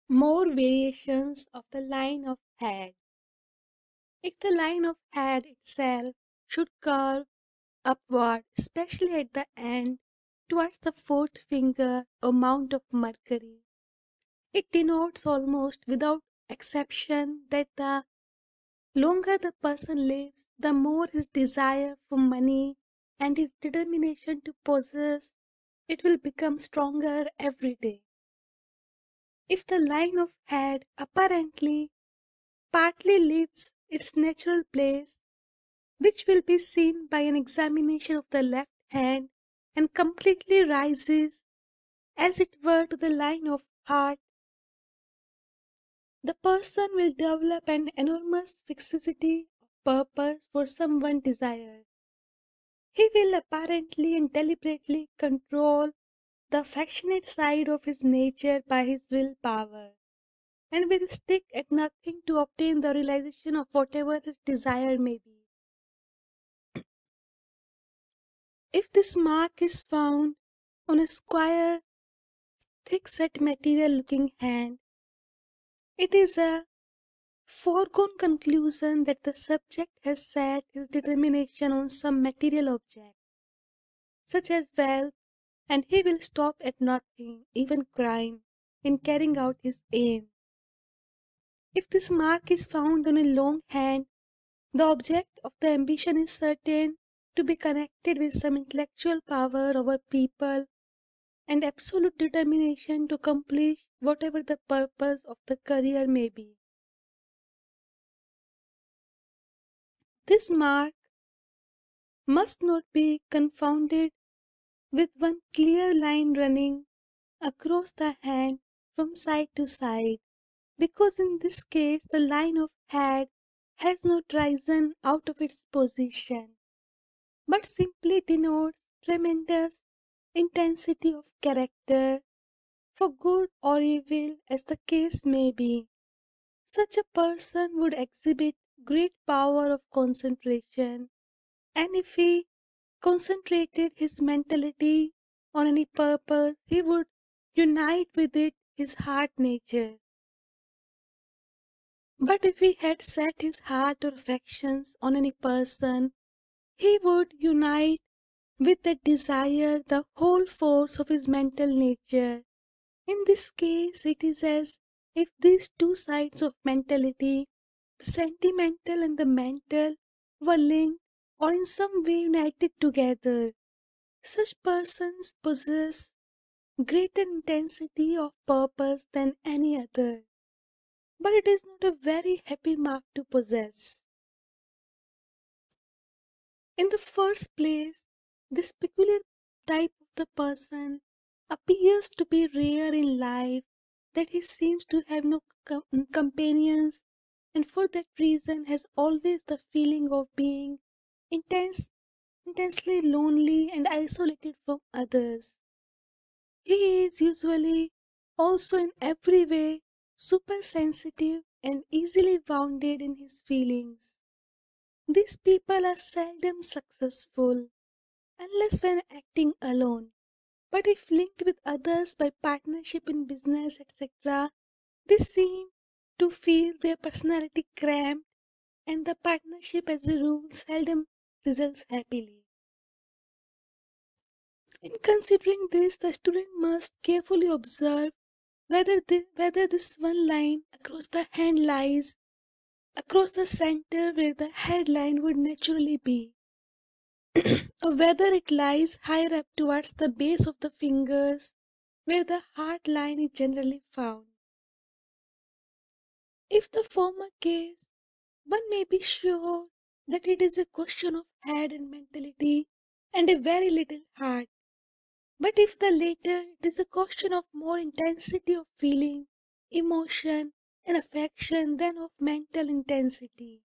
More variations of the line of head. If the line of head itself should curve upward, especially at the end towards the fourth finger or mount of Mercury, it denotes almost without exception that the longer the person lives, the more his desire for money and his determination to possess it will become stronger every day. If the line of head apparently partly leaves its natural place, which will be seen by an examination of the left hand, and completely rises, as it were, to the line of heart, the person will develop an enormous fixity of purpose for some one desire. He will apparently and deliberately control the affectionate side of his nature by his will power, and will stick at nothing to obtain the realization of whatever his desire may be. If this mark is found on a square, thick-set material-looking hand, it is a foregone conclusion that the subject has set his determination on some material object, such as wealth, and he will stop at nothing, even crime, in carrying out his aim. If this mark is found on a long hand, the object of the ambition is certain to be connected with some intellectual power over people and absolute determination to accomplish whatever the purpose of the career may be. This mark must not be confounded with one clear line running across the hand from side to side, because in this case the line of head has not risen out of its position, but simply denotes tremendous intensity of character, for good or evil as the case may be. Such a person would exhibit great power of concentration, and if he concentrated his mentality on any purpose, he would unite with it his heart nature. But if he had set his heart or affections on any person, he would unite with that desire the whole force of his mental nature. In this case, it is as if these two sides of mentality, the sentimental and the mental, were linked or in some way united together. Such persons possess greater intensity of purpose than any other, but it is not a very happy mark to possess. In the first place, this peculiar type of the person appears to be rare in life, that he seems to have no companions, and for that reason has always the feeling of being intensely lonely and isolated from others. He is usually also in every way supersensitive and easily wounded in his feelings. These people are seldom successful unless when acting alone, but if linked with others by partnership in business, etc., they seem to feel their personality cramped, and the partnership as a rule seldom results happily. In considering this, the student must carefully observe whether this one line across the hand lies across the center where the headline would naturally be, or whether it lies higher up towards the base of the fingers where the heart line is generally found. If the former case, one may be sure that it is a question of head and mentality and a very little heart. But if the latter, it is a question of more intensity of feeling, emotion, and affection than of mental intensity.